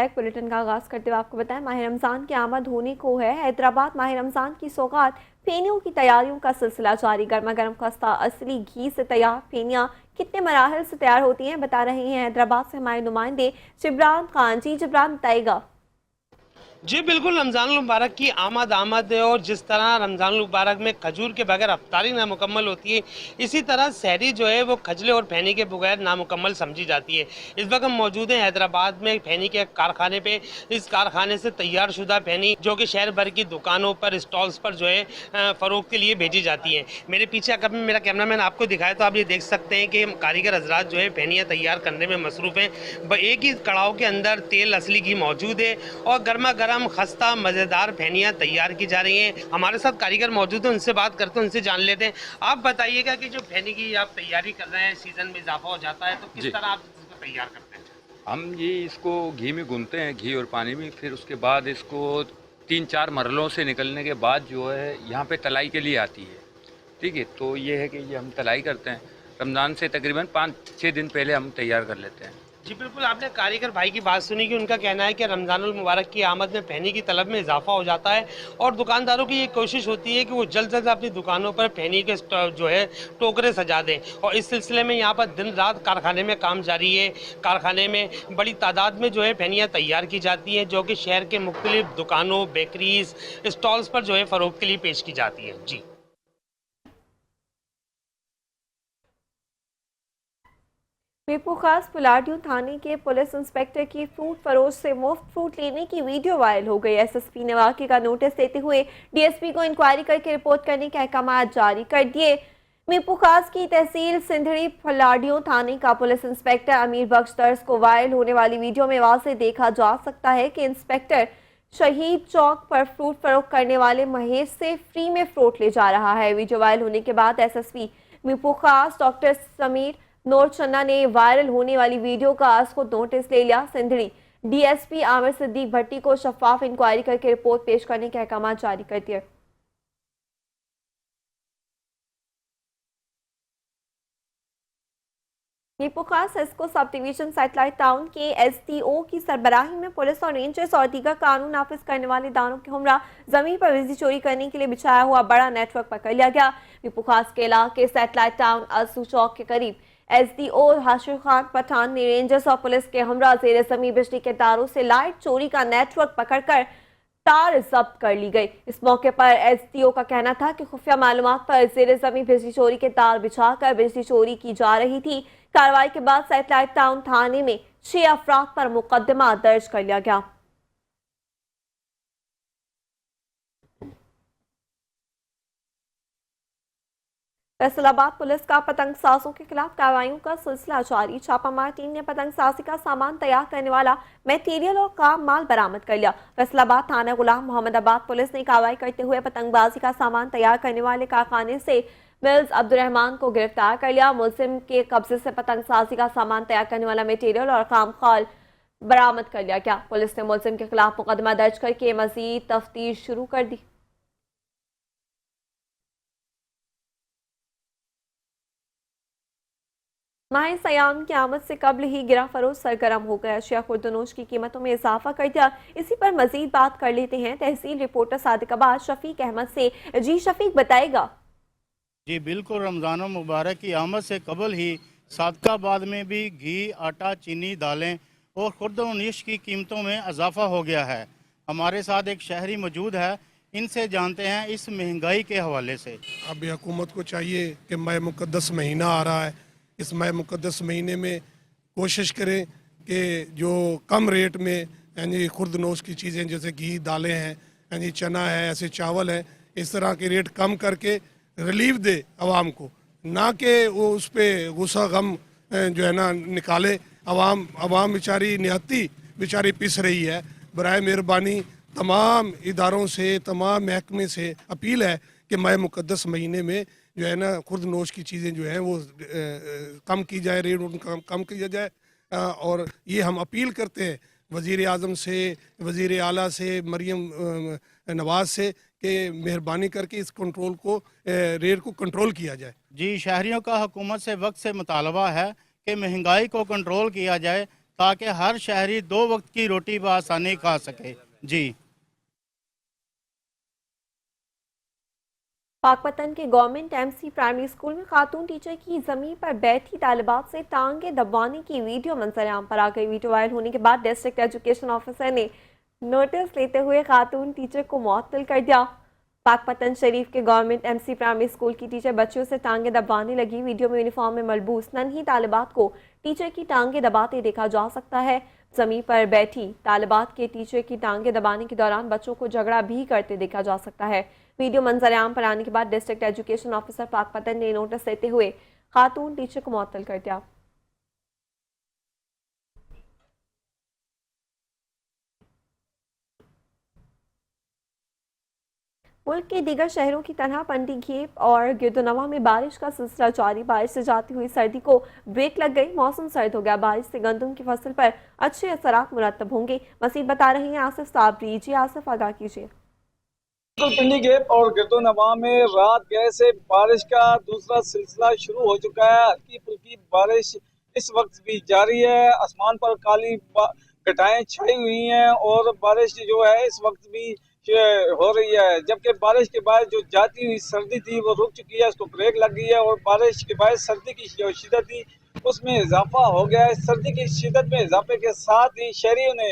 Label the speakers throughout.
Speaker 1: Break bulletin का आगाज करते हुए आपको बताएं, माह रमजान की आमद होने को है। हैदराबाद माह रमजान की सौगात फेनियों की तैयारियों का सिलसिला जारी। गर्मा गर्म खस्ता असली घी से तैयार फेनियां कितने मराहल से तैयार होती हैं, बता रहे हैं हैदराबाद से हमारे नुमाइंदे जिब्रान खान। जी जिब्रान, बताएगा।
Speaker 2: जी बिल्कुल, रमज़ान मुबारक की आमद है और जिस तरह रमज़ान मुबारक में खजूर के बगैर अफ्तारी नामुकम्मल होती है, इसी तरह सहरी जो है वो खजले और फैनी के बगैर नामुकम्मल समझी जाती है। इस वक्त हम मौजूद हैं हैदराबाद में फैनी के कारखाने पे। इस कारखाने से तैयार शुदा फैनी जो कि शहर भर की दुकानों पर, स्टॉल्स पर जो है फ़रोख्त के लिए भेजी जाती है। मेरे पीछे अगर मेरा कैमरामैन आपको दिखाए तो आप ये देख सकते हैं कि कारीगर हजरात जो है फैनियाँ तैयार करने में मसरूफ़ हैं। एक ही कड़ाव के अंदर तेल असली घी मौजूद है और गर्मा गर्म खस्ता मज़ेदार फैनियाँ तैयार की जा रही हैं। हमारे साथ कारीगर मौजूद हैं, उनसे बात करते हैं, उनसे जान लेते हैं। आप बताइएगा कि जो फैनी की आप तैयारी कर रहे हैं, सीजन में इजाफा हो जाता है तो किस तरह आप इसको तैयार करते हैं?
Speaker 3: हम ये इसको घी में गूंथते हैं, घी और पानी में। फिर उसके बाद इसको 3-4 मरलों से निकलने के बाद जो है यहाँ पे तलाई के लिए आती है। ठीक है, तो ये है कि ये हम तलाई करते हैं। रमज़ान से तकरीबन 5-6 दिन पहले हम तैयार कर लेते हैं।
Speaker 2: जी बिल्कुल, आपने कारीगर भाई की बात सुनी कि उनका कहना है कि रमज़ानुल मुबारक की आमद में फैनी की तलब में इजाफा हो जाता है और दुकानदारों की ये कोशिश होती है कि वो जल्द से जल्द अपनी दुकानों पर फैनी के जो है टोकरे सजा दें। और इस सिलसिले में यहाँ पर दिन रात कारखाने में काम जारी है। कारखाने में बड़ी तादाद में जो है फैनियाँ तैयार की जाती हैं जो कि शहर के मुख्तलिफ दुकानों, बेकरीज, स्टॉल्स पर जो है फ़रोख्त के लिए पेश की जाती है। जी
Speaker 1: मीरपुर खास पुलाडियो थाने के पुलिस इंस्पेक्टर की फ्रूट फरोश से मुफ्त फ्रूट लेने की वीडियो वायरल हो गई। एसएसपी ने वाकई का नोटिस देते हुए डीएसपी को इंक्वायरी करके रिपोर्ट करने के अहकाम जारी कर दिए। मीरपुर खास की तहसील सिंधड़ी पुलाडियो थाने का पुलिस इंस्पेक्टर अमीर बख्श दर्ज को वायरल होने वाली वीडियो में वाज़ेह देखा जा सकता है कि इंस्पेक्टर शहीद चौक पर फ्रूट फरोख्त करने वाले महेश से फ्री में फ्रूट ले जा रहा है। वीडियो वायरल होने के बाद एसएसपी मीरपुर खास डॉक्टर समीर नूर चन्ना ने वायरल होने वाली वीडियो का आज को नोटिस ले लिया। सिंधड़ी डीएसपी आमिर सिद्दीक भट्टी को शफाफ इंक्वायरी करके रिपोर्ट पेश करने के अहकाम जारी कर दिए। मीरपुर खास एस्को सब डिवीजन सैटेलाइट टाउन के एसडीओ की सरबराही में पुलिस और रेंजर्स और दीगर कानून नाफिज करने वाले दानों के हमरा जमीन पर बिजली चोरी करने के लिए बिछाया हुआ बड़ा नेटवर्क पकड़ लिया गया। मीरपुर खास के इलाके सैटेलाइट टाउन असू चौक के करीब एसडीओ हाशिर खान पठान ने रेंजर्स और पुलिस के हमरा जेर जमीन बिजली के तारों से लाइट चोरी का नेटवर्क पकड़कर तार जब्त कर ली गई। इस मौके पर एसडीओ का कहना था कि खुफिया मालूमात पर जेर जमीन बिजली चोरी के तार बिछाकर बिजली चोरी की जा रही थी। कार्रवाई के बाद सैटेलाइट टाउन थाने में 6 अफराद पर मुकदमा दर्ज कर लिया गया। फैसलाबाद पुलिस का पतंग साजों के खिलाफ कार्रवाइयों का सिलसिला जारी। छापामार टीम ने पतंग साजी का सामान तैयार करने वाला मटेरियल और काम माल बरामद कर लिया। फैसलाबाद थाना गुलाम मोहम्मदाबाद पुलिस ने कार्रवाई करते हुए पतंगबाजी का सामान तैयार करने वाले कारखाने से मिल्स अब्दुर्रहमान को गिरफ्तार कर लिया। मुलजिम के कब्जे से पतंग साजी का सामान तैयार करने वाला मटेरियल और काम खाल बरामद कर लिया गया। पुलिस ने मुलजिम के खिलाफ मुकदमा दर्ज करके मजीद तफ्तीश शुरू कर दी। माह सयाम की आमद से कबल ही गिरा फरोश सरगर्म हो गया। अशिया खुर्दनोश की कीमतों में इजाफा कर दिया। इसी पर मजीद बात कर लेते हैं तहसील रिपोर्टर सादिकाबाद शफीक अहमद से। जी शफीक, बताएगा।
Speaker 4: जी बिल्कुल, रमज़ान मुबारक की आमद से कबल ही सादकाबाद में भी घी, आटा, चीनी, दालें और खुर्दनोश की कीमतों में इजाफा हो गया है। हमारे साथ एक शहरी मौजूद है, इनसे जानते हैं इस महंगाई के हवाले से।
Speaker 5: अब हुकूमत को चाहिए कि माह मुक़द्दस महीना आ रहा है, इस माह मुक़द्दस महीने में कोशिश करें कि जो कम रेट में यानी खुर्दनोश की चीज़ें जैसे घी, दालें हैं, यानी चना है, ऐसे चावल हैं, इस तरह के रेट कम करके रिलीफ दे आवाम को, ना कि वो उस पर गुस्सा गम जो है ना निकाले। आवाम बेचारी निहत्ती बेचारी पिस रही है। बराए मेहरबानी तमाम इदारों से, तमाम महकमे से अपील है कि माह मुक़द्दस महीने में जो है ना खुर्दनोश की चीज़ें जो हैं वो कम की जाए, रेट उनका कम किया जाए। और ये हम अपील करते हैं वज़ीर आज़म से, वज़ीर आला से, मरियम नवाज़ से कि मेहरबानी करके इस कंट्रोल को, रेट को कंट्रोल किया जाए।
Speaker 4: जी, शहरियों का हुकूमत से वक्त से मुतालबा है कि महंगाई को कंट्रोल किया जाए ताकि हर शहरी 2 वक्त की रोटी बआसानी खा सके। जी।
Speaker 1: पाकपतन के गवर्नमेंट एमसी प्राइमरी स्कूल में खातून टीचर की जमीन पर बैठी तालिबात से टांगे दबाने की वीडियो मंजरेआम पर आ गई। वीडियो वायरल होने के बाद डिस्ट्रिक्ट एजुकेशन ऑफिसर ने नोटिस लेते हुए खातून टीचर को मुअत्तल कर दिया। पाकपतन शरीफ के गवर्नमेंट एमसी प्राइमरी स्कूल की टीचर बच्चियों से टांगे दबाने लगी। वीडियो में यूनिफॉर्म में मलबूस नन्ही तालिबात को टीचर की टांगे दबाते देखा जा सकता है। जमीन पर बैठी तालिबात के टीचर की टांगे दबाने के दौरान बच्चों को झगड़ा भी करते देखा जा सकता है। वीडियो मंजरेआम पर आने के बाद डिस्ट्रिक्ट एजुकेशन ऑफिसर पाकपतन ने नोटिस देते हुए खातून टीचर को मुअत्तल कर दिया। मुल्क के दीगर शहरों की तरह पंडी घेप और गिरदोनवा में बारिश का सिलसिला जारी। बारिश से जाती हुई सर्दी को ब्रेक लग गई। मौसम सर्द हो गया। बारिश से गंदम की फसल पर अच्छे असरात मुरतब होंगे। मजीद बता रहे हैं आसिफ साबरी। जी आसिफ, आगाह कीजिए।
Speaker 6: पिंडी गेप और गिरदोनवा में रात गए से बारिश का दूसरा सिलसिला शुरू हो चुका है। हल्की फुल्की बारिश इस वक्त भी जारी है। आसमान पर काली घटाएं छाई हुई हैं और बारिश जो है इस वक्त भी हो रही है। जबकि बारिश के बाद जो जाती हुई सर्दी थी वो रुक चुकी है, उसको ब्रेक लग गई है और बारिश के बाद सर्दी की जो शिदत थी उसमें इजाफा हो गया है। सर्दी की शिदत में इजाफे के साथ ही शहरियों ने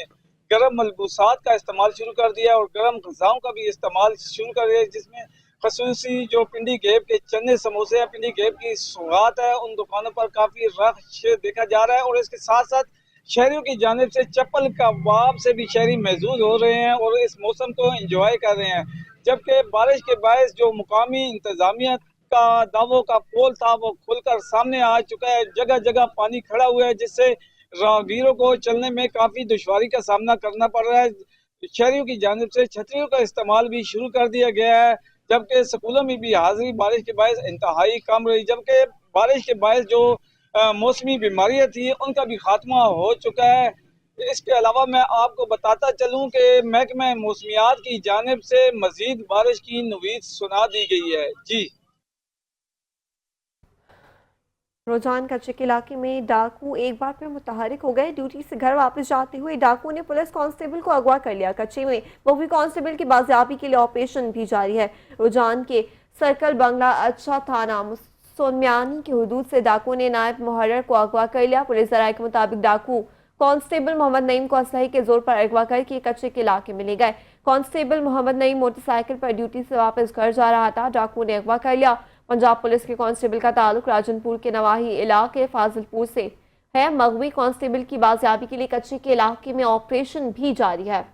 Speaker 6: गर्म मलबूसात का इस्तेमाल शुरू कर दिया और गर्म गज़ाओं का भी इस्तेमाल शुरू कर दिया, जिसमें खसूसी जो पिंडी गेप के चने समोसे या पिंडी गेप की सौगात है उन दुकानों पर काफ़ी रश देखा जा रहा है। और इसके साथ साथ शहरियों की जानिब से चप्पल कबाब से भी शहरी महजूज हो रहे हैं और इस मौसम को इंजॉय कर रहे हैं। जबकि बारिश के बायस जो मुकामी इंतजामिया का दावों का पोल था वो खुलकर सामने आ चुका है। जगह जगह पानी खड़ा हुआ है, जिससे राहगीरों को चलने में काफ़ी दुश्वारी का सामना करना पड़ रहा है। शहरियों की जानिब से छतरियों का इस्तेमाल भी शुरू कर दिया गया है। जबकि स्कूलों में भी हाजिरी बारिश के बायस इंतहाई कम रही। जबकि बारिश के बायस जो मौसमी बीमारियां थी उनका भी खात्मा हो चुका है। इसके अलावा मैं आपको बताता चलूं कि महकमा मौसमियात की जानिब से मजीद बारिश की नवीद सुना दी गई है। जी।
Speaker 1: रोजान कच्चे के इलाके में डाकू एक बार फिर मुतहरिक हो गए। ड्यूटी से घर वापस जाते हुए डाकू ने पुलिस कांस्टेबल को अगवा कर लिया। कच्चे में मूवी कांस्टेबल की बाजियाबी के लिए ऑपरेशन भी जारी है। रोजान के सर्कल बंगला अच्छा थाना सोनम्यानी की हुदूद से डाकू ने नायब मुहर्रर को अगवा कर लिया। पुलिस जराये के मुताबिक डाकू कांस्टेबल मोहम्मद नईम को असलहे के जोर पर अगवा करके कच्चे के इलाके में ले गए। कांस्टेबल मोहम्मद नईम मोटरसाइकिल पर ड्यूटी से वापस घर जा रहा था। डाकू ने अगवा कर लिया। पंजाब पुलिस के कांस्टेबल का ताल्लुक राजनपुर के नवाही इलाके फाजिलपुर से है। मगवी कांस्टेबल की बाजियाबी के लिए कच्चे के इलाके में ऑपरेशन भी जारी है।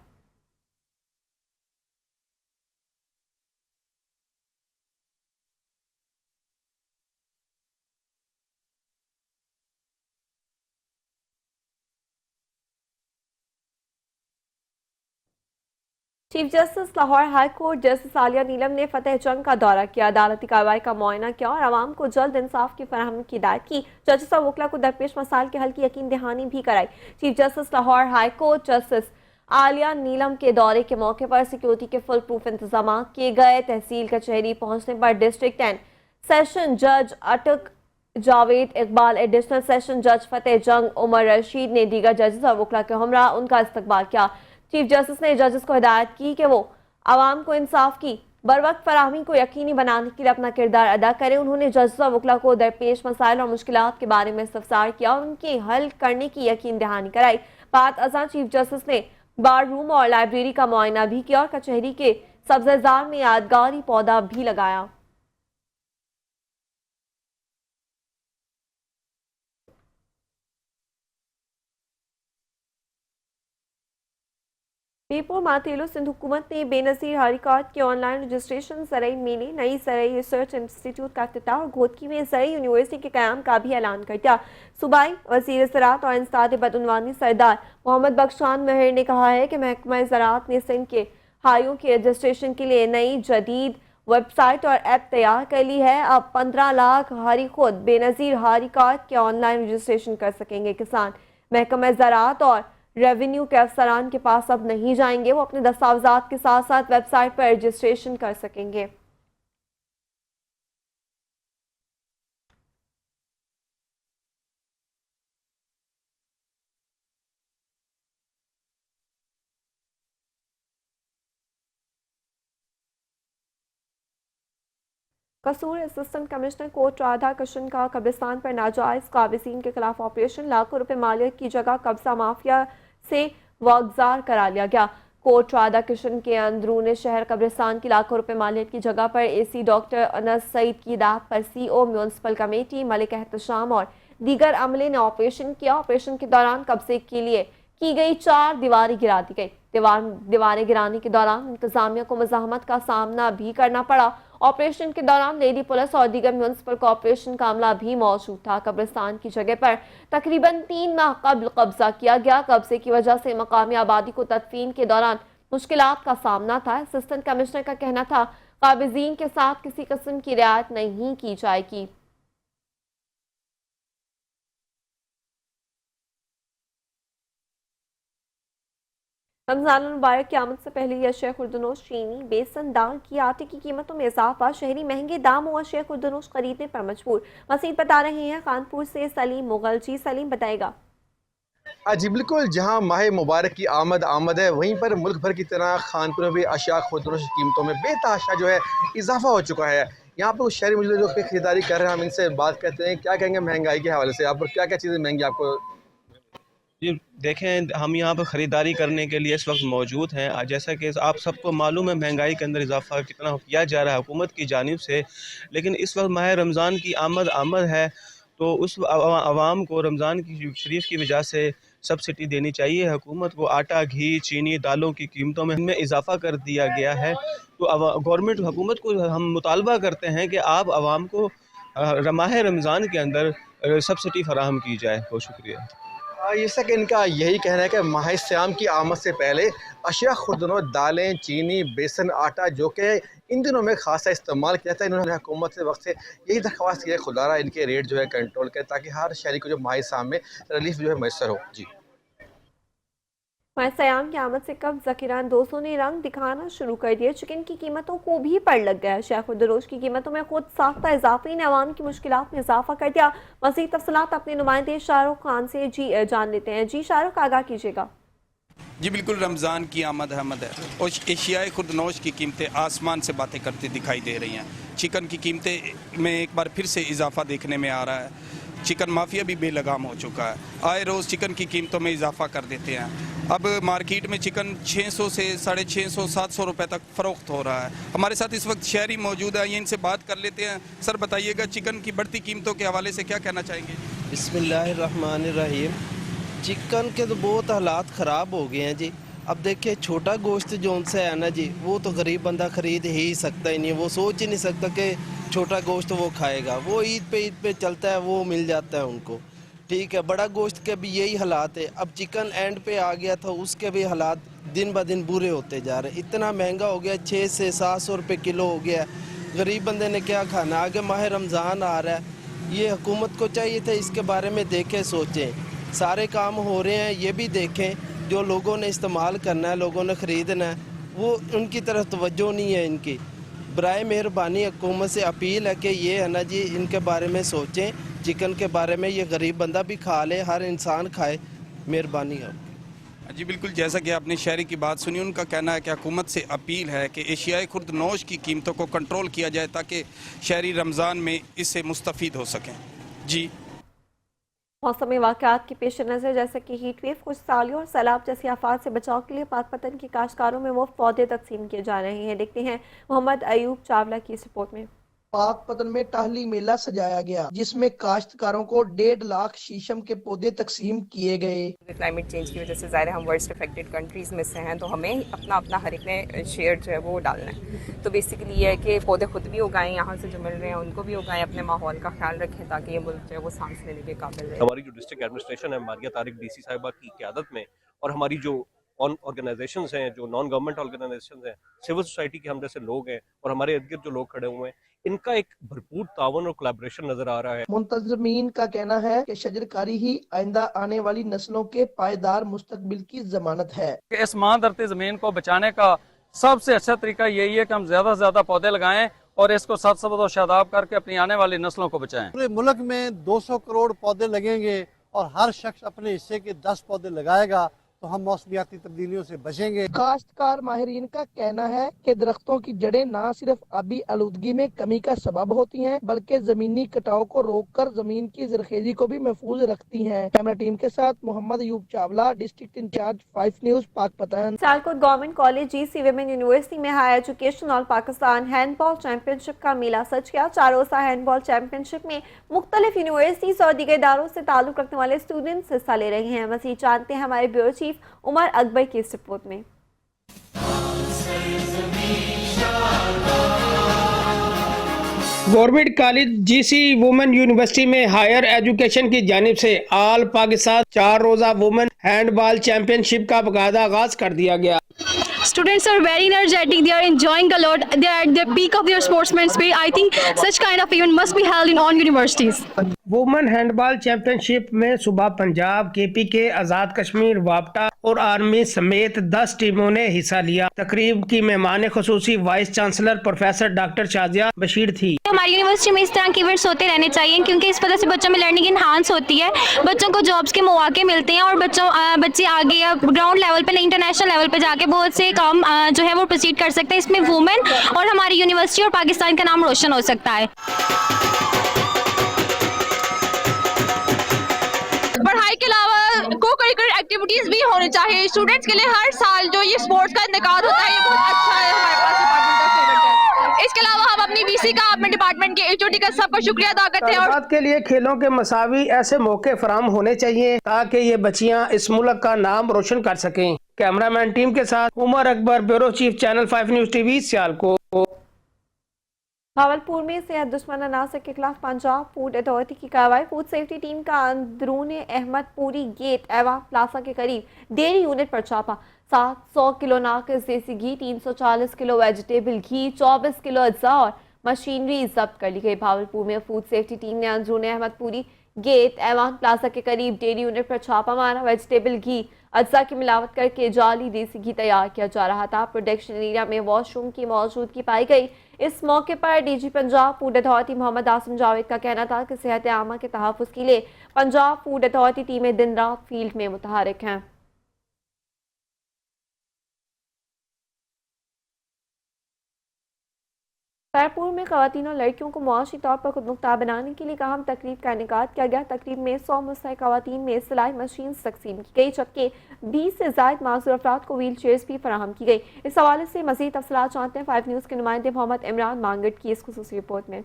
Speaker 1: Chief justice Lahore high court justice Aliya Neelam ने फतेह जंग का दौरा किया। अदालती कार्रवाई का मुआयना किया और आवाम को जल्द इंसाफ की फराहमी की हिदायत की। जजेस और वकला को दरपेश मसाइल के हल की यकीन दहानी भी कराई। Chief justice Lahore high court justice Aliya Neelam के दौरे के मौके पर सिक्योरिटी के फुल प्रूफ इंतजाम किए गए। तहसील कचहरी पहुंचने पर डिस्ट्रिक्ट एंड सेशन जज अटक जावेद इकबाल, एडिशनल सेशन जज फतेह जंग, उमर रशीद ने दीगर जजेस और वकला के हमरा उनका इस्तकबाल किया। चीफ जस्टिस ने जजेस को हिदायत की कि वो आवाम को इंसाफ की बर वक्त फराहमी को यकीनी बनाने के लिए अपना किरदार अदा करें। उन्होंने जजेस और वकला को दरपेश मसाइल और मुश्किलात के बारे में इस्तफसार किया और उनके हल करने की यकीन दहानी कराई। बाद अज़ां चीफ जस्टिस ने बार रूम और लाइब्रेरी का मुआयना भी किया और कचहरी के सब्जेदार में यादगारी पौधा भी लगाया। मीरपुर मातेलो सिंध हुकूमत ने बेनज़ीर हारी कार्ड के ऑनलाइन रजिस्ट्रेशन, ज़रई मेले, नई ज़रई रिसर्च इंस्टीट्यूट का इफ्तिताह और घोदकी में ज़रई यूनिवर्सिटी के क़याम का भी ऐलान कर दिया। सूबाई वज़ीर ज़राअत और इंसदाद बदउनवानी सरदार मोहम्मद बख्शान महर ने कहा है कि महकमा ज़राअत ने सिंध के हाइयों के रजिस्ट्रेशन के लिए नई जदीद वेबसाइट और ऐप तैयार कर ली है। अब 15 लाख हारी खुद बेनज़ीर हारी कार्ड के ऑनलाइन रजिस्ट्रेशन कर सकेंगे। किसान महकमा ज़राअत और रेवेन्यू के अफसरान के पास अब नहीं जाएंगे। वो अपने दस्तावेजात के साथ साथ वेबसाइट पर रजिस्ट्रेशन कर सकेंगे। कसूर assistant commissioner court Radha Krishna का कब्रिस्तान पर नाजायज काबिजीन के खिलाफ ऑपरेशन, लाखों रुपए मालियत की जगह कब्जा माफिया से वागजार करा लिया गया। कोर्ट राधा कृष्ण के अंदरून शहर कब्रिस्तान की लाखों रुपए मालियत की जगह पर एसी डॉक्टर अनस सईद की हिदायत पर CO municipal committee Malik Ehtesham और दीगर अमले ने ऑपरेशन किया। ऑपरेशन के दौरान कब्जे के लिए की गई 4 दीवारें गिरा दी गई। दीवारें गिराने के दौरान इंतजामिया को मज़ाहमत का सामना भी करना पड़ा। ऑपरेशन के दौरान लेडी पुलिस और दीगर म्यूनसिपल कॉर्पोरेशन का अमला भी मौजूद था। कब्रिस्तान की जगह पर तकरीबन 3 माह कबल कब्जा किया गया। कब्जे की वजह से मकामी आबादी को तदफीन के दौरान मुश्किलात का सामना था। असिस्टेंट कमिश्नर का कहना था काबिजीन के साथ किसी किस्म की रियायत नहीं की जाएगी। रमजान मुबारक की आमद से पहले अशिया खुर्दनोश, चीनी, बेसन, दाल की आटे की कीमतों में इजाफा, शहरी महंगे दामों और अशिया खुर्दनोश खरीदने पर मजबूर। मजीद बता रहे हैं कानपुर से सलीम मुगल। जी सलीम, बताएगा।
Speaker 7: जी बिल्कुल, जहां माह मुबारक की आमद है, वहीं पर मुल्क भर की तरह खानपुर में भी अशिया खुर्दनोश कीमतों में बेतहाशा जो है इजाफा हो चुका है। यहाँ पर कुछ शहरी मौजूद जो खरीदारी कर रहे हैं, हम इनसे बात करते हैं। क्या कहेंगे महंगाई के हवाले से, आप क्या क्या चीज़ें महंगी आपको?
Speaker 8: जी देखें, हम यहाँ पर ख़रीदारी करने के लिए इस वक्त मौजूद हैं। जैसा कि आप सबको मालूम है महंगाई के अंदर इजाफा कितना किया जा रहा है हुकूमत की जानिब से, लेकिन इस वक्त माह रमज़ान की आमद है, तो उस आवाम को रमज़ान की शरीफ की वजह से सब्सिडी देनी चाहिए। हुकूमत को आटा, घी, चीनी, दालों की कीमतों में इजाफा कर दिया गया है। तो गवर्नमेंट हुकूमत को हम मुतालबा करते हैं कि आप आवाम को माह रमज़ान के अंदर सब्सिडी फराहम की जाए। बहुत शुक्रिया।
Speaker 7: जैसा कि इनका यही कहना है कि माह सियाम की आमद से पहले अशिया खुर्दनोश, दालें, चीनी, बेसन, आटा जो कि इन दिनों में खासा इस्तेमाल किया था, इन्होंने हुकूमत से वक्त से यही दरख्वास्त की है खुदारा इनके रेट जो है कंट्रोल करें, ताकि हर शहरी को जो माह सियाम में रिलीफ जो है मैसर हो। जी,
Speaker 1: माह सियाम की आमद से कब ज़कीरान दोस्तों ने रंग दिखाना शुरू कर दिया। चिकन की कीमतों को भी पड़ लग गया। अशिया खुर्दनोश की कीमतों में खुद साख्ता इजाफे ने अवाम की मुश्किलात में इजाफा कर दिया। मज़ीद तफसीलात अपने नुमाइंदे शाहरुख खान से जान लेते हैं। जी शाहरुख, आगाह कीजिएगा।
Speaker 9: जी बिल्कुल, रमज़ान की आमद है और एशियाई खुर्दनोश की कीमतें आसमान से बातें करती दिखाई दे रही हैं। चिकन की कीमतें में एक बार फिर से इजाफा देखने में आ रहा है। चिकन माफिया भी बेलगाम हो चुका है। आए रोज़ चिकन की कीमतों में इजाफा कर देते हैं। अब मार्केट में चिकन 600 से 650, 700 रुपए तक फ़रोख्त हो रहा है। हमारे साथ इस वक्त शहरी मौजूद है, ये इनसे बात कर लेते हैं। सर बताइएगा, चिकन की बढ़ती कीमतों के हवाले से क्या कहना चाहेंगे?
Speaker 10: बिस्मिल्लाहिर्रहमानिर्रहीम। चिकन के तो बहुत हालात ख़राब हो गए हैं जी। अब देखिए, छोटा गोश्त जो उनसे है ना जी, वो तो गरीब बंदा ख़रीद ही सकता ही नहीं। वो सोच ही नहीं सकता कि छोटा गोश्त वो खाएगा। वो ईद पे चलता है, वो मिल जाता है उनको। ठीक है, बड़ा गोश्त के भी यही हालात है। अब चिकन एंड पे आ गया था, उसके भी हालात दिन ब दिन बुरे होते जा रहे हैं। इतना महंगा हो गया, 600 से 700 रुपये किलो हो गया। गरीब बंदे ने क्या खाना? आगे माह रमज़ान आ रहा है, ये हुकूमत को चाहिए था इसके बारे में देखें, सोचें। सारे काम हो रहे हैं, ये भी देखें। जो लोगों ने इस्तेमाल करना है, लोगों ने ख़रीदना है, वो उनकी तरफ तवज्जो नहीं है इनकी। बराए मेहरबानी हुकूमत से अपील है कि ये है ना जी, इनके बारे में सोचें। चिकन के बारे में ये गरीब बंदा भी खा ले, हर इंसान खाए। मेहरबानी है।
Speaker 9: जी बिल्कुल, जैसा कि आपने शहरी की बात सुनी, उनका कहना है कि हुकूमत से अपील है कि एशियाई खुर्दनोश की कीमतों को कंट्रोल किया जाए ताकि शहरी रमज़ान में इससे मुस्तफ़ीद हो सकें। जी,
Speaker 1: मौसमी वाक़यात के पेश नज़र जैसे कि हीट वेव, खुशहाली और सैलाब जैसी आफात से बचाव के लिए पाकपतन के काश्तकारों में मुफ्त पौधे तकसीम किए जा रहे हैं। देखते हैं मोहम्मद अयूब चावला की इस रिपोर्ट में।
Speaker 11: पाकपतन में टहली मेला सजाया गया, जिसमें काश्तकारों को 1.5 लाख शीशम के पौधे तकसीम किए गए।
Speaker 12: क्लाइमेट चेंज की वजह से ज़ाहिर हम वर्स्ट अफेक्टेड कंट्रीज़ में से हैं, तो हमें अपना हर एक ने शेयर जो है वो डालना है। तो बेसिकली ये है कि पौधे खुद भी उगाएं, यहाँ से जो मिल रहे हैं उनको भी उगाएं, अपने माहौल का ख्याल रखें ताकि ये मुल्क जो है वो सांस लेने के काबिल रहे।
Speaker 13: हमारी जो डिस्ट्रिक्ट एडमिनिस्ट्रेशन है, मारिया तारिक डीसी साहिबा की क़यादत में, और हमारी जो ऑर्गेनाइजेशंस हैं, जो नॉन गवर्नमेंट ऑर्गेनाइजेशंस हैं, सिविल सोसाइटी के हम जैसे लोग हैं, और हमारे इर्द गिर्द जो लोग खड़े हुए हैं, इनका एक भरपूर तावन और कोलैबोरेशन नजर आ रहा है।
Speaker 11: मुंतज़मीन का कहना है कि शजरकारी ही आइंदा आने वाली नस्लों के पायदार मुस्तकबिल की जमानत है।
Speaker 14: इस मां धरती जमीन को बचाने का सबसे अच्छा तरीका यही है कि हम ज्यादा से ज्यादा पौधे लगाएं और इसको सत शादाब करके अपनी आने वाली नस्लों को बचाएं।
Speaker 15: पूरे मुल्क में 200 करोड़ पौधे लगेंगे और हर शख्स अपने हिस्से के 10 पौधे लगाएगा तो हम मौसमियाती तब्दीलियों से बचेंगे।
Speaker 11: काश्तकार माहिरीन का कहना है कि दरख्तों की जड़ें न सिर्फ आबी आलूदगी में कमी का सबब होती हैं, बल्कि जमीनी कटाव को रोककर जमीन की जरखेजी को भी महफूज रखती हैं। कैमरा टीम के साथ Mohammad Ayub Chawla, district incharge 5 news Pakpattan.
Speaker 1: Sialkot government college GC women university में हाई एजुकेशन और पाकिस्तान हैंडबॉल चैंपियनशिप का मेला सज गया। 4 रोज़ा हैंडबॉल चैंपियनशिप में मुख्तलिफ यूनिवर्सिटीज और दीगर इदारों से ताल्लुक रखने वाले स्टूडेंट्स हिस्सा ले रहे हैं। मज़ीद जानते हैं हमारे ब्यूरो चीफ उमर अकबर की इस रिपोर्ट में।
Speaker 2: Government college GC women university में हायर एजुकेशन की जानिब से आल पाकिस्तान 4 रोज़ा वुमेन हैंडबॉल चैंपियनशिप का बाकायदा आगाज कर दिया गया।
Speaker 16: Students are very energetic. They are enjoying a lot. They are at the peak of their sportsman spirit. I think such kind of event must be held in all universities.
Speaker 2: Women handball championship में सुबह Punjab, KPK, Azad Kashmir, वापटा और army समेत 10 टीमों ने हिस्सा लिया। तकरीब की मेहमान खुसूसी vice chancellor professor doctor Shazia Bashir थी।
Speaker 16: हमारी यूनिवर्सिटी में इस तरह के इवेंट्स होते रहने चाहिए, क्योंकि इस वजह से बच्चों में लर्निंग इनहांस होती है, बच्चों को जॉब्स के मौके मिलते हैं और बच्चे आगे ग्राउंड लेवल पे, इंटरनेशनल लेवल पे जाके बहुत से काम जो है वो प्रोसीड कर सकते हैं। इसमें वुमेन और हमारी यूनिवर्सिटी और पाकिस्तान का नाम रोशन हो सकता है। पढ़ाई के अलावा को करिकुलर एक्टिविटीज भी होनी चाहिए स्टूडेंट्स के लिए। हर साल जो ये स्पोर्ट्स का इनेकाद होता है, ये बहुत अच्छा है हमारे पास डिपार्टमेंट का फेवरेट है। इसके अलावा हम अपनी VC का, अपने डिपार्टमेंट के HOD का सबका शुक्रिया अदा करते हैं। और
Speaker 2: बात के लिए खेलों के मसावी ऐसे मौके फराम होने चाहिए ताकि ये बच्चियां इस मुल्क का नाम रोशन कर सकें। कैमरामैन टीम के साथ Umar Akbar, bureau chief, channel 5 news TV, Sialkot.
Speaker 1: Bahawalpur में सेहत दुश्मन अनासर के खिलाफ पंजाब फूड अथॉरिटी की कार्रवाई। फूड सेफ्टी टीम का अंदरून अहमदपुरी गेट एवा प्लाजा के करीब डेयरी यूनिट पर छापा। 700 किलो नाकिस देसी घी, 340 किलो वेजिटेबल घी, 24 किलो अज्जा और मशीनरी जब्त कर ली गई। भावलपुर में फूड सेफ्टी टीम ने अंदरून अहमदपुरी गेट एवान प्लाजा के करीब डेयरी यूनिट पर छापा मारा। वेजिटेबल घी, अज्जा की मिलावट करके जाली देसी घी तैयार किया जा रहा था। प्रोडक्शन एरिया में वॉशरूम की मौजूदगी पाई गई। इस मौके पर DG Punjab food authority Mohammad Asim Javed का कहना था कि सेहत आमा के तहफ़्फ़ुज़ के लिए पंजाब फूड अथॉरिटी टीमें दिन रात फील्ड में मुतहरिक हैं। खैरपुर में खवातीन और लड़कियों को मुआशी तौर पर खुदमुख्तार बनाने के लिए अहम तकरीब का इनेकाद किया गया। तकरीब में 100 मुस्तहिक खवातीन में सिलाई मशीन तकसीम की गई, जबकि 20 से ज़ायद माजूर अफराद को व्हील चेयर्स भी फराहम की गई। इस हवाले से मज़ीद तफसीलात जानते हैं 5 न्यूज़ के नुमाइंदे मोहम्मद इमरान मांगट की इस खुसूसी रिपोर्ट में।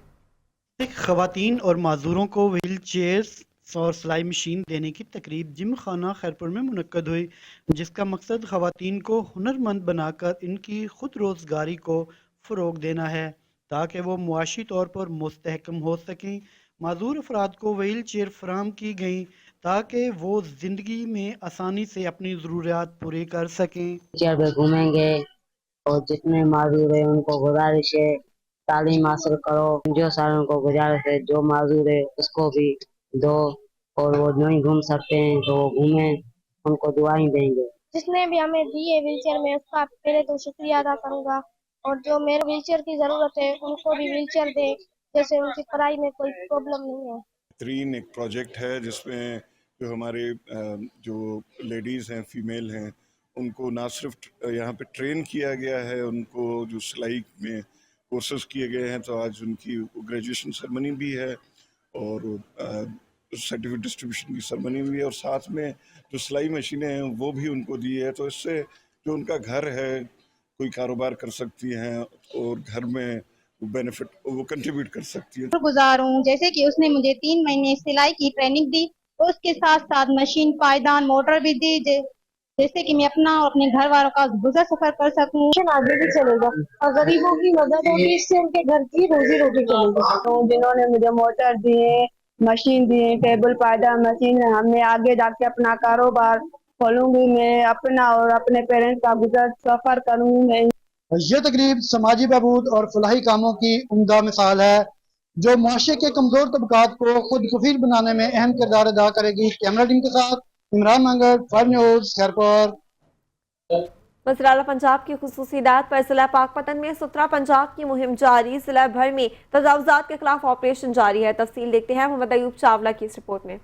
Speaker 17: खवातीन और माजूरों को व्हील चेयर्स और सिलाई मशीन देने की तकरीब जिम खाना खैरपुर में मुनक्कद हुई, जिसका मकसद खवातीन को हुनरमंद बनाकर इनकी खुद रोजगारी को फ़रोग देना है ताकि वो मुआशी तौर पर मुस्तहकम हो सकें। माजूर अफराद को व्हील चेयर फराहम की गई ताकि वो ज़िंदगी में आसानी से अपनी ज़रूरियात पूरी कर सकें।
Speaker 18: चेयर पे घूमेंगे और जितने माजूर है उनको गुजारिश है तालीम हासिल करो। जो सारे उनको गुजारिश है जो माजूर है उसको भी दो, और वो नहीं घूम सकते हैं तो वो घूमें, उनको दुआएं देंगे।
Speaker 19: जिसने भी हमें दी है व्हील चेयर में उसका पहले तो शुक्रिया अदा करूँगा, और जो मेरे व्हील चेयर की ज़रूरत है उनको भी व्हील चेयर दें, जैसे उनकी पढ़ाई में कोई प्रॉब्लम नहीं है।
Speaker 20: बेहतरीन एक प्रोजेक्ट है जिसमें जो हमारे जो लेडीज़ हैं, फीमेल हैं, उनको ना सिर्फ यहाँ पे ट्रेन किया गया है, उनको जो सिलाई में कोर्सेज किए गए हैं, तो आज उनकी ग्रेजुएशन सेरेमनी भी है और सर्टिफिकेट डिस्ट्रीब्यूशन की सेरेमनी भी है, और साथ में जो सिलाई मशीनें हैं वो भी उनको दी है। तो इससे जो उनका घर है कोई कारोबार कर सकती हैं और घर में बेनिफिट वो कंट्रीब्यूट कर सकती है।
Speaker 21: गुजार हूँ, जैसे कि उसने मुझे 3 महीने सिलाई की ट्रेनिंग दी और उसके साथ साथ मशीन, पायदान, मोटर भी दी, जैसे कि मैं अपना और अपने घर वालों का गुजर सफर कर सकूँ।
Speaker 19: आगे भी चलेगा और गरीबों की मदद होगी, इससे उनके घर की रोजी रोटी चलेगी।
Speaker 22: तो जिन्होंने मुझे मोटर दिए, मशीन दिए, टेबल, पायदान, मशीन, हमें आगे जाके अपना कारोबार खोलूंगी मैं, अपना और अपने पेरेंट्स का गुजर सफर करूंगी मैं।
Speaker 17: ये तकरीब समाजी बहबूद और फलाही कामों की उम्दा मिसाल है जो मुआशरे के कमजोर तबकात को खुद कफील बनाने में अहम किरदार अदा करेगी। कैमरा टीम के साथ इमरान मांगट, 5 न्यूज़, खैरपुर।
Speaker 1: वज़ीर आला पंजाब की खुसूसी हिदायत पर जिला पाकपतन में सुथरा पंजाब की मुहिम जारी। जिला भर में तजावुज़ात के खिलाफ ऑपरेशन जारी है। तफसील देखते हैं मोहम्मद अयूब चावला की इस रिपोर्ट में।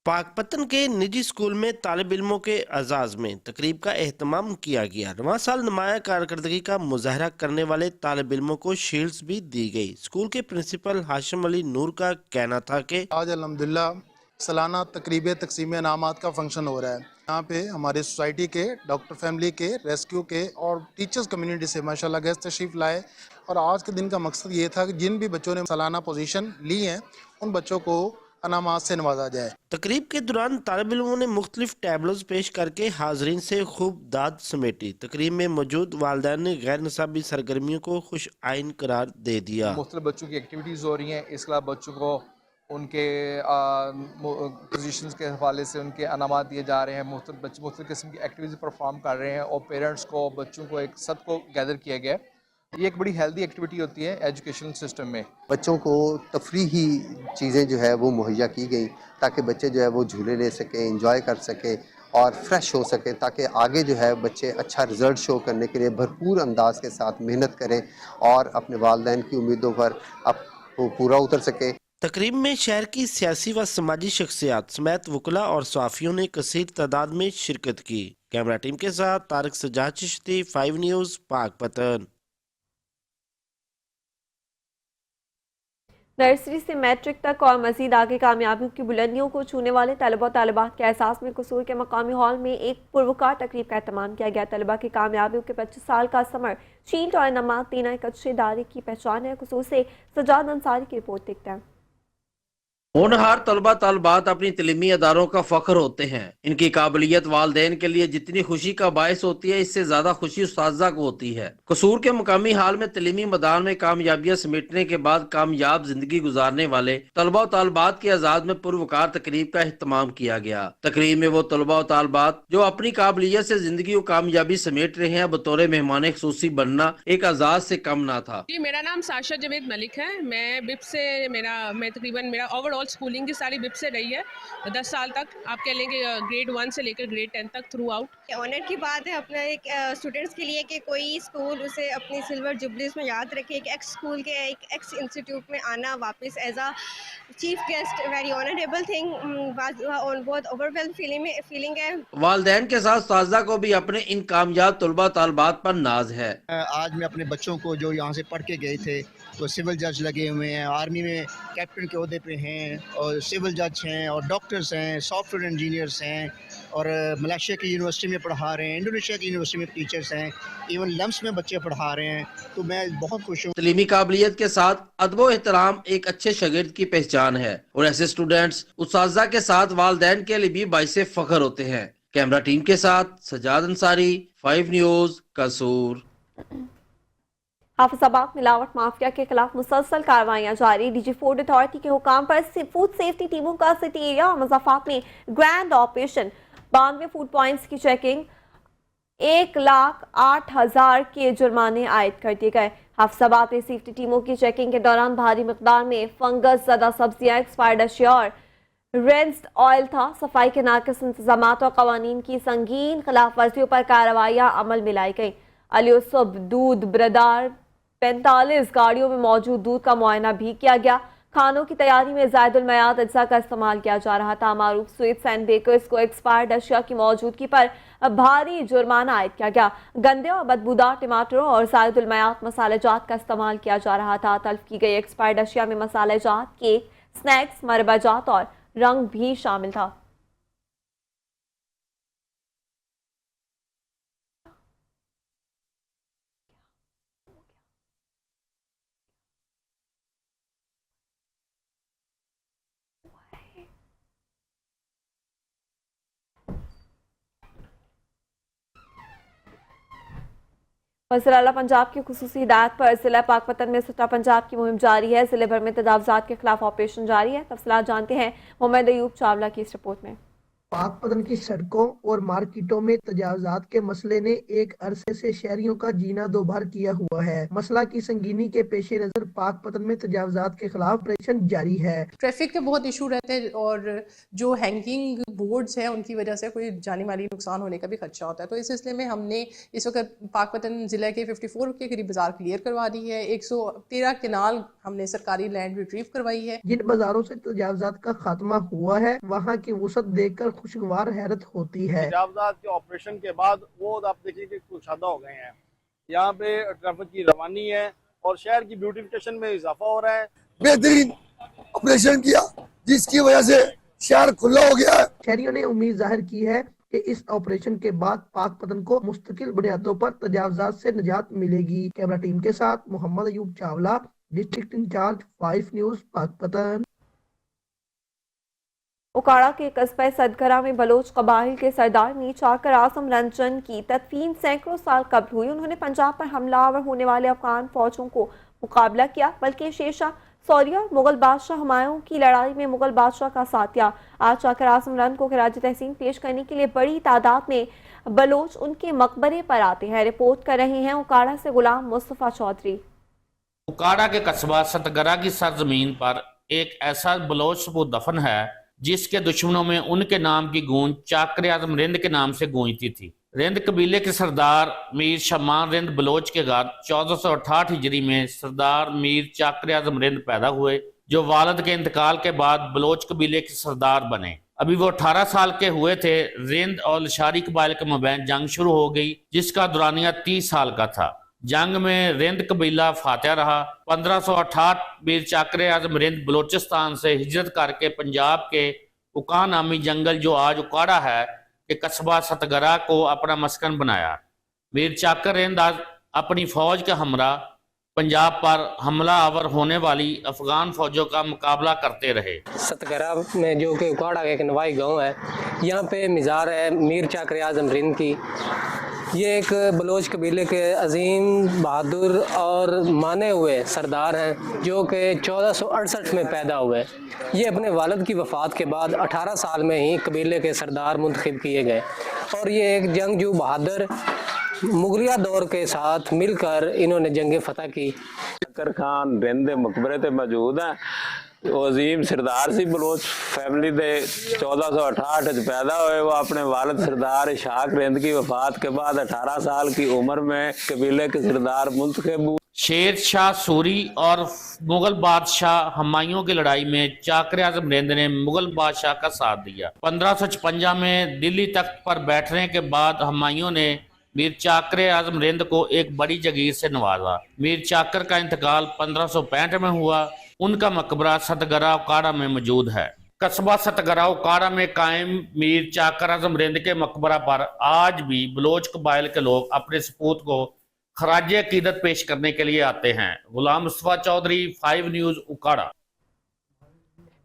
Speaker 3: पाकपतन के निजी स्कूल में तालिब इल्मों के एजाज में तकरीब का एहतमाम किया गया। रवां साल नुमाया कारकर्दगी का मुजाहरा करने वाले तालिब इल्मों को शील्ड्स भी दी गई। स्कूल के प्रिंसिपल हाशिम अली नूर का कहना था कि
Speaker 15: आज अल्हम्दुलिल्लाह सालाना तकरीब तकसीम इनामात का फंक्शन हो रहा है। यहाँ पे हमारी सोसाइटी के, डॉक्टर फैमिली के, रेस्क्यू के और टीचर्स कम्युनिटी से माशाल्लाह गेस्ट तशरीफ़ लाए। और आज के दिन का मकसद ये था कि जिन भी बच्चों ने सालाना पोजीशन ली हैं उन बच्चों को अनामात से नवाजा जाए।
Speaker 3: तकरीब के दौरान तालिब इल्मों ने मुख्तलिफ टैबलोज पेश करके हाजरीन से खूब दाद समेटी। तकरीब में मौजूद वालिदैन ने गैर निसाबी सरगर्मियों को खुश आइन करार दे दिया।
Speaker 5: मुख्तलिफ बच्चों की एक्टिविटीज़ हो रही हैं, इसके अलावा बच्चों को उनके पोजीशंस के हवाले से उनके अनामात दिए जा रहे हैं। मुख्तलिफ किस्म की एक्टिविटीज़ परफॉर्म कर रहे हैं और पेरेंट्स को, बच्चों को एक साथ को गैदर किया गया है। ये एक बड़ी हेल्दी एक्टिविटी होती है एजुकेशन सिस्टम में।
Speaker 23: बच्चों को तफरीही चीज़ें जो है वो मुहैया की गई ताकि बच्चे जो है वो झूले ले सकें, इंजॉय कर सकें और फ्रेश हो सकें, ताकि आगे जो है बच्चे अच्छा रिज़ल्ट शो करने के लिए भरपूर अंदाज के साथ मेहनत करें और अपने वालिदैन की उम्मीदों पर अब पूरा उतर सके।
Speaker 3: तकरीब में शहर की सियासी व समाजी शख्सियात समेत वकला और सहाफ़ियों ने कसीर तादाद में शिरकत की। कैमरा टीम के साथ तारिक सजाद चिश्ती, 5 न्यूज़, पाकपतन।
Speaker 1: नर्सरी से मैट्रिक तक और मजीद आगे कामयाबियों की बुलंदियों को छूने वाले तलबा तालिबात के एहसास में कसूर के मकामी हॉल में एक पुरवकार तकरीब का एहतमाम किया गया। तलबा की कामयाबियों के 25 साल का समर शील्ड और इनामात देना एक अच्छे इदारे की पहचान है। कसूर से सजाद अंसारी की रिपोर्ट देखते हैं।
Speaker 24: होनहार तलबा तालबात अपनी तलीमी अदारों का फख्र होते हैं। इनकी काबिलियत वालदेन के लिए जितनी खुशी का बायस होती है, इससे ज्यादा खुशी उस्ताज़ा को होती है। कसूर के मुकामी हाल में तलीमी मैदान में कामयाबियां समेटने के बाद कामयाब जिंदगी गुजारने वाले तलबा तालबात के आजाद में पुरवकार तकरीब का एहतमाम किया गया। तकरीब में वो तलबा तालबात जो अपनी काबिलियत से जिंदगी को कामयाबी समेट रहे हैं, बतौर मेहमान खुसूसी बनना एक आजाद से कम ना था।
Speaker 25: जी, मेरा नाम साशा जवेद मलिक है। मैं बिप से मैं तकरीबन मेरा ओवरऑल स्कूलिंग की सारी बिप से रही है 10 साल तक। आप कह लेंगे ग्रेड 1 से लेकर ग्रेड 10 तक थ्रू आउट।
Speaker 26: ऑनर की बात है अपने एक स्टूडेंट्स के लिए कि कोई स्कूल उसे अपनी सिल्वर जुबलीज में याद रखे। एक एक्स स्कूल के एक एक्स इंस्टीट्यूट में आना वापस as a chief guest, very honourable thing, बहुत ओवरवेल्म फीलिंग है।
Speaker 24: वालिदैन के साथ उस्ताज़ा को भी अपने इन कामयाब तलबा तालबात पर नाज है।
Speaker 15: आज मैं अपने बच्चों को जो यहाँ से पढ़ के गए थे तो सिविल जज लगे हुए हैं, आर्मी में कैप्टन के ओहदे पे हैं और सिविल जज हैं और डॉक्टर्स हैं, सॉफ्टवेयर इंजीनियर्स हैं और मलेशिया की यूनिवर्सिटी में पढ़ा रहे हैं, इंडोनेशिया की यूनिवर्सिटी में टीचर्स हैं, इवन लम्स में बच्चे पढ़ा रहे हैं। तो मैं बहुत खुश हूँ।
Speaker 24: तलीमी काबिलियत के साथ अदब एहतराम एक अच्छे शागिर्द की पहचान है और ऐसे स्टूडेंट्स उस्ताज़ा के साथ वालिदैन के लिए भी बाइसे फख्र होते हैं। कैमरा टीम के साथ सजाद अंसारी, 5 न्यूज़, कसूर।
Speaker 1: हाफिजाबाद मिलावट माफिया के खिलाफ मुसलसल कार्रवाइयां जारी। डीजी फूड अथॉरिटी के हुकाम पर फूड सेफ्टी टीमों का सिटी एरिया और मज़ाफात में ग्रैंड ऑपरेशन। 92 फूड पॉइंट्स की चेकिंग, 1,08,000 के जुर्माने आयद कर दिए गए। हाफिजाबाद में सेफ्टी टीमों की चेकिंग के दौरान भारी मिकदार में फंगस ज़दा सब्जियां, एक्सपायर्ड अशिया और रेंस्ड ऑयल था। सफाई के नाकिस इंतजाम और कवानीन की संगीन खिलाफ वर्जियों पर कार्रवाइयां अमल में लाई गई। अलियुसुब दूध ब्रदार 45 गाड़ियों में मौजूद दूध का मुआयना भी किया गया। खानों की तैयारी में ज़ायदुल मयाद अज्जा का इस्तेमाल किया जा रहा था। मारूफ स्वीट्स एंड बेकर्स को एक्सपायर्ड अशिया की मौजूदगी पर भारी जुर्माना आयद किया गया। गंदे और बदबूदार टमाटरों और ज़ायदुल मयाद मसालेजात का इस्तेमाल किया जा रहा था। तल्फ की गई एक्सपायर्ड अशिया में मसालेजात, केक, स्नैक्स, मरबाजात और रंग भी शामिल था। वज़ीर आला पंजाब की खुसूसी हिदायत पर जिला पाकपतन में सट्टा पंजाब की मुहिम जारी है। जिले भर में तजावुज़ात के खिलाफ ऑपरेशन जारी है। तफसीलात जानते हैं मोहम्मद अयूब चावला की इस रिपोर्ट में।
Speaker 11: पाकपतन की सड़कों और मार्केटों में तजावजात के मसले ने एक अरसे से शहरियों का जीना दोभर किया हुआ है। मसला की संगीनी के पेश नजर पाकपतन में तजावजात के खिलाफ ऑपरेशन जारी है।
Speaker 4: ट्रैफिक के बहुत इशू रहते हैं और जो हैंगिंग बोर्ड्स हैं उनकी वजह से कोई जानी माली नुकसान होने का भी खदशा होता है। तो इस सिलसिले में हमने इस वक्त पाकपतन जिले के 54 के करीब बाजार क्लियर करवा दी है। 113 केनाल हमने सरकारी लैंड रिट्रीव करवाई है।
Speaker 11: जिन बाजारों से तजावजात का खात्मा हुआ है वहाँ की वसअत देखकर खुशगवार हैरत होती है।
Speaker 6: तजावजात के ऑपरेशन के बाद वो आप देखिए कि कुशादा हो गए हैं। यहाँ पे ट्रैफिक की रवानी है और शहर की ब्यूटिफिकेशन में इजाफा हो रहा है।
Speaker 7: बेहतरीन ऑपरेशन किया जिसकी वजह से शहर खुला हो गया है।
Speaker 11: शहरियों ने उम्मीद जाहिर की है कि इस ऑपरेशन के बाद पाकपतन को मुस्तकिल बुनियादों पर तजावजात से निजात मिलेगी। कैमरा टीम के साथ Mohammad Ayub Chawla, district incharge 5 news Pakpattan.
Speaker 1: Okara के कस्बे सदगरा में बलोच कबाइल के सरदार मीर चाकर आजम रंजन की तदफीन सैकड़ों साल कबल हुई। उन्होंने पंजाब पर हमलावर होने वाले अफगान फौजों को मुकाबला किया, बल्कि शेरशाह सौरिया और मुगल बादशाह हुमायूं की लड़ाई में मुगल बादशाह का साथ दिया। आज चाकर आजम रंजन को खिराज तहसीन पेश करने के लिए बड़ी तादाद में बलोच उनके मकबरे पर आते हैं। रिपोर्ट कर रहे हैं उकाड़ा से गुलाम मुस्तफ़ा चौधरी।
Speaker 8: उकाड़ा के कस्बा सतगरा की सरजमीन पर एक ऐसा बलोच सबूत दफन है जिसके दुश्मनों में उनके नाम की गूंज चाकर आजम रिंद के नाम से गूंजती थी। रिंद कबीले के सरदार मीर शमान रिंद बलोच के घर 1468 हिजरी में सरदार मीर चाकर आजम रिंद पैदा हुए, जो वालिद के इंतकाल के बाद बलोच कबीले के सरदार बने। अभी वो 18 साल के हुए थे। रिंद और लशारी कबाइल के मबैन जंग शुरू हो गई, जिसका दुरानिया 30 साल का था। जंग में रिंद कबीला फातह रहा। 1568 मीर चाकर आजम रिंद बलोचिस्तान से हिजरत करके पंजाब के उका नामी जंगल जो आज उकाड़ा है के कस्बा सतगरा को अपना मस्कन बनाया। मीर चाकर रिंद आज अपनी फौज के हमरा पंजाब पर हमला आवर होने वाली अफगान फौजों का मुकाबला करते रहे।
Speaker 9: सतगरा में जो कि उकाड़ा का एक नवाई गांव है, यहाँ पे मज़ार है मीर चाकर आजम रिंद की। ये एक बलोच कबीले के अजीम बहादुर और माने हुए सरदार हैं, जो कि 1468 में पैदा हुए। ये अपने वालिद की वफ़ात के बाद 18 साल में ही कबीले के सरदार मुंतखब किए गए और ये एक जंगजू बहादुर मुगलिया दौर के साथ मिलकर इन्होंने जंग फतह की।
Speaker 10: चाकर खान रिंद मकबरे ते मौजूद है। अजीम सरदार सी बलोच फैमिली दे 1468 पैदा हुए। वो अपने वालिद सरदार इशाक रिंद की वफात के बाद 18 साल की उम्र में कबीले के सरदार मुंतखब हुए।
Speaker 8: शेर शाह सूरी और मुगल बादशाह हुमायूं की लड़ाई में चाकर आजम रिंद ने मुगल बादशाह का साथ दिया। 1556 में दिल्ली तख्त पर बैठने के बाद हुमायूं ने मीर चाकर आजम रिंद को एक बड़ी जगीर से नवाजा। मीर चाकर का इंतकाल 1565 में हुआ। उनका मकबरा सतगरा उकाड़ा में मौजूद है। कस्बा सतगरा उकाड़ा में कायम मीर चाकर आजम रिंद के मकबरा पर आज भी बलोच कबाइल के लोग अपने सपूत को खराज अकीदत पेश करने के लिए आते हैं। गुलाम मुस्तफा चौधरी, 5 न्यूज उकाड़ा।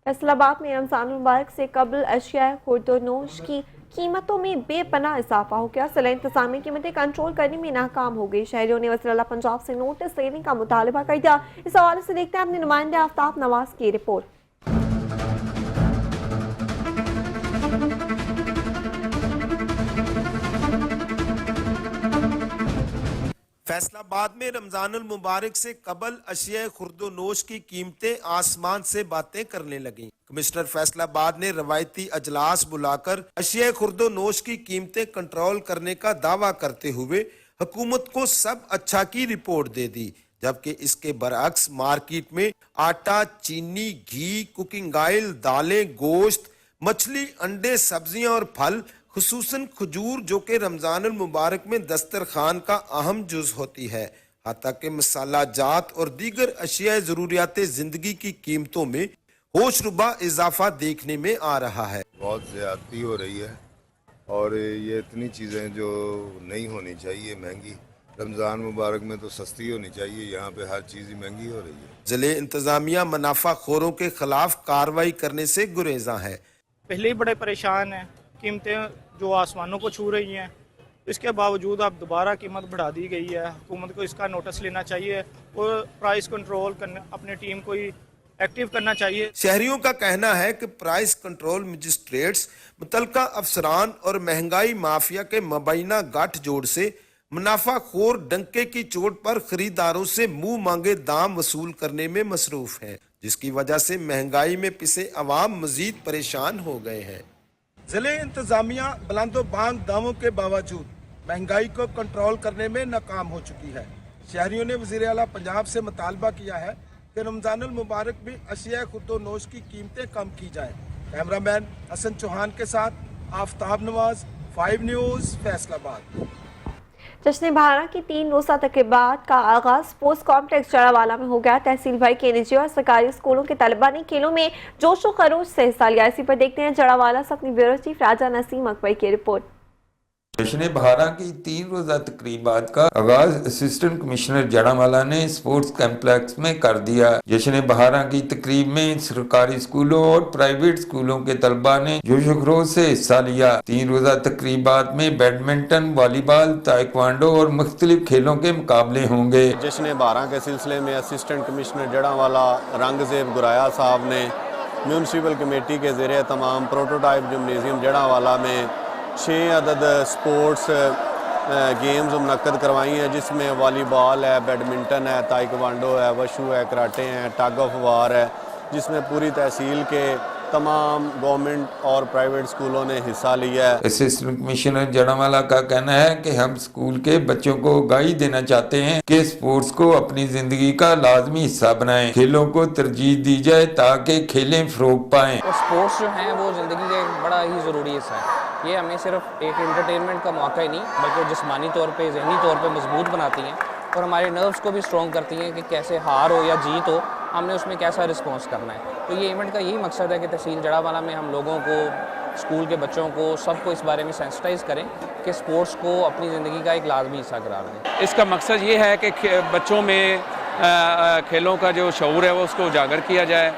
Speaker 1: फैसलाबाद में रमजान मुबारक से कबल अशिया खुर्दोनोश की कीमतों में बेपनाह इजाफा हो गया। सिला इंतजामी कीमतें कंट्रोल करने में नाकाम हो गई। शहरियों ने वज़ीर आला पंजाब से नोटिस लेने का मुतालबा कर दिया। इस हवाले से देखते हैं अपने नुमाइंदे आफ्ताब नवाज की रिपोर्ट।
Speaker 27: फैसलाबाद में रमजानुल मुबारक से कबल अशिया खुर्दोनोश की कीमतें आसमान से बातें करने लगी। कमिश्नर फैसलाबाद ने रवायती अजलास बुलाकर अशिया खुर्दोनोश की कीमतें कंट्रोल करने का दावा करते हुए हुकूमत को सब अच्छा की रिपोर्ट दे दी, जबकि इसके बरअक्स मार्केट में आटा, चीनी, घी, कुकिंग ऑयल, दालें, गोश्त, मछली, अंडे, सब्जियां और फल, खुसूसन खजूर जो कि रमजानुल मुबारक में दस्तरखान का अहम जुज होती है, हत्ता कि मसाला जात और दीगर अशिया ज़रूरियात ज़िंदगी की कीमतों में होशरुबा इजाफा देखने में आ रहा है।
Speaker 28: बहुत ज़्यादती हो रही है और ये इतनी चीज़ें जो नहीं होनी चाहिए महंगी, रमज़ान मुबारक में तो सस्ती होनी चाहिए, यहाँ पे हर चीज़ ही महंगी हो रही है। ज़िले इंतज़ामिया मुनाफा खोरों के खिलाफ कार्रवाई करने से गुरेज़ा है।
Speaker 29: पहले ही बड़े परेशान हैं, कीमतें जो आसमानों को छू रही हैं, इसके बावजूद अब दोबारा कीमत बढ़ा दी गई है। हुकूमत को इसका नोटिस लेना चाहिए और प्राइस कंट्रोल करने अपनी टीम को ही एक्टिव करना चाहिए।
Speaker 27: शहरियों का कहना है कि प्राइस कंट्रोल मजिस्ट्रेट्स, मुतलका अफसरान और महंगाई माफिया के मबैना गठजोड़ से मुनाफाखोर डंके की चोट पर खरीदारों से मुंह मांगे दाम वसूल करने में मसरूफ है, जिसकी वजह से महंगाई में पिसे अवाम मजीद परेशान हो गए हैं। जिले इंतजामिया बुलंदो बांग दावों के बावजूद महंगाई को कंट्रोल करने में नाकाम हो चुकी है। शहरियों ने वज़ीर आला पंजाब से मुतालबा किया है कि रमजानुल मुबारक में अशिया खुर्दो नोश की कीमतें कम की जाएं। कैमरामैन हसन चौहान के साथ आफ्ताब नवाज, 5 न्यूज़, फैसलाबाद।
Speaker 1: जश्न बहारा की 3 रोज़ा तकरीबात का आगाज स्पोर्ट्स कॉम्प्लेक्स जड़ावाला में हो गया। तहसील भर के निजी और सरकारी स्कूलों के तलबा ने खेलों में जोश व खरोश से हिस्सा लिया। इसी पर देखते हैं जड़ावाला से अपनी ब्यूरो चीफ राजा नसीम अकबर की रिपोर्ट।
Speaker 2: जश्न बहारा की 3 रोज़ा तकरीबात का आगाज असिस्टेंट कमिश्नर जड़ावाला ने स्पोर्ट्स कॉम्प्लेक्स में कर दिया। जश्न बहारा की तकरीब में सरकारी स्कूलों और प्राइवेट स्कूलों के तलबा ने जोश खरोश से हिस्सा लिया। 3 रोज़ा तकरीबात में बैडमिंटन, वॉलीबॉल, ताइक्वांडो और मुख्तलिफ खेलों के मुकाबले होंगे।
Speaker 12: जश्न बहारा के सिलसिले में असिस्टेंट कमिश्नर जड़ावाला रंगजेब गुराया साहब ने म्यूनसिपल कमेटी के ज़रिए तमाम प्रोटोटाइप जिम्नेजियम जड़ावाला में 6 अदद स्पोर्ट्स गेम्स मुनक्कद करवाई हैं, जिसमें वॉलीबॉल है, बैडमिंटन है, ताइक्वांडो है, वशू है, कराटे हैं, टग ऑफ वार है, जिसमें पूरी तहसील के तमाम गवर्नमेंट और प्राइवेट स्कूलों ने हिस्सा लिया है।
Speaker 2: असिस्टेंट कमिश्नर जड़ावाला का कहना है कि हम स्कूल के बच्चों को आगाही देना चाहते हैं कि स्पोर्ट्स को अपनी जिंदगी का लाजमी हिस्सा बनाएं। खेलों को तरजीह दी जाए ताकि खेलें फरोग पाएं।
Speaker 13: स्पोर्ट्स जो हैं वो ज़िंदगी का एक बड़ा ही ज़रूरी हिस्सा है। ये हमें सिर्फ एक एंटरटेनमेंट का मौका ही नहीं बल्कि जिस्मानी तौर पे, ज़हनी तौर पे मजबूत बनाती हैं और हमारे नर्व्स को भी स्ट्रॉन्ग करती हैं कि कैसे हार हो या जीत हो, हमने उसमें कैसा रिस्पॉन्स करना है। तो ये इवेंट का यही मकसद है कि तहसील जड़ावाला में हम लोगों को, स्कूल के बच्चों को, सबको इस बारे में सेंसिटाइज़ करें कि स्पोर्ट्स को अपनी ज़िंदगी का एक लाजमी हिस्सा करार दें।
Speaker 14: इसका मकसद ये है कि बच्चों में खेलों का जो शऊर है वो उसको उजागर किया जाए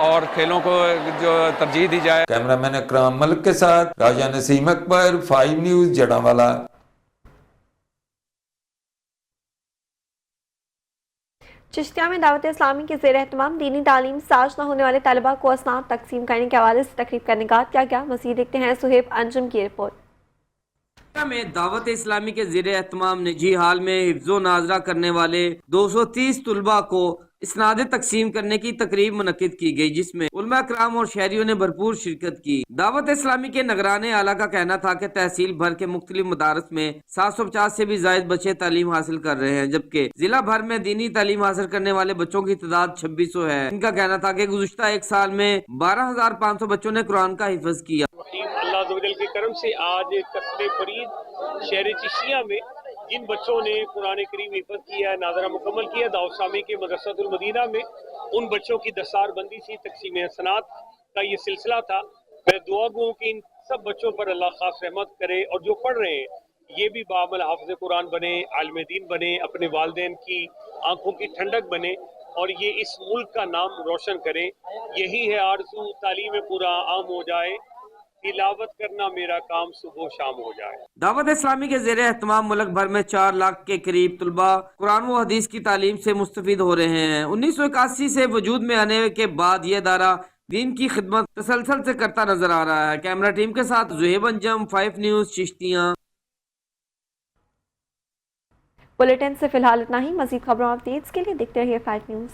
Speaker 14: और खेलों को जो तरजीह दी जाए।
Speaker 2: कैमरामैन अकराम मलिक के साथ राजा नसीम अकबर, 5 न्यूज़ जड़ावाला।
Speaker 1: चिश्तिया में दावत इस्लामी के ज़ेर एहतमाम दीनी तालीम साज न होने वाले तलबा को असनाद तकसीम करने के हवाले से तकरीब का इनेकाद किया गया। मज़ीद देखते हैं सुहेब अंजुम की रिपोर्ट।
Speaker 16: में दावत इस्लामी के ज़ेर एहतमाम निजी हाल में हिफ्ज़ो नाजरा करने वाले 230 तलबा को इसनाद तकसीम करने की तकरीब मुनक्किद की गई, जिसमें उलमा कराम और शहरियों ने भरपूर शिरकत की। दावत इस्लामी के निगरान आला का कहना था कि तहसील भर के मुख्तलिफ मदारस में 750 से भी ज्यादा बच्चे तालीम हासिल कर रहे हैं, जबकि जिला भर में दीनी तालीम हासिल करने वाले बच्चों की तादाद 2600 है। इनका कहना था कि गुज़िश्ता एक साल में 12,500 बच्चों ने कुरान का हिफ्ज़ किया।
Speaker 18: अल्लाह के करम से आज कस्बे फरीद शहर चिश्तिया में जिन बच्चों ने कुरान करीम हिफ़्ज़ किया है, नाज़रा मुकम्मल किया, दाऊद इस्लामी के मदरसतुल मदीना में उन बच्चों की दस्तारबंदी सी तकसीम सनात का ये सिलसिला था। मैं दुआ गो कि इन सब बच्चों पर अल्लाह खास रहमत करे और जो पढ़ रहे हैं ये भी बामल हाफ़िज़ कुरान बने, आलिम दीन बने, अपने वालिदैन की आंखों की ठंडक बने और ये इस मुल्क का नाम रोशन करें। यही है आरज़ू, तालीम पूरा आम हो जाए, तिलावत करना मेरा काम सुबह शाम हो जाए।
Speaker 16: दावत इस्लामी के ज़ेरे एहतमाम मुल्क भर में 4 लाख के करीब तलबा कुरान व हदीस की तालीम से मुस्तफीद हो रहे हैं। 1981 से वजूद में आने के बाद ये अदारा दीन की खिदमत तसलसल से करता नजर आ रहा है। कैमरा टीम के साथ ज़ुहेब अंजम, 5 न्यूज़ चिश्तियाँ।
Speaker 1: बुलेटिन से फिलहाल इतना ही। मजीद खबरों अपडेट्स के लिए देखते रहिए 5 न्यूज़।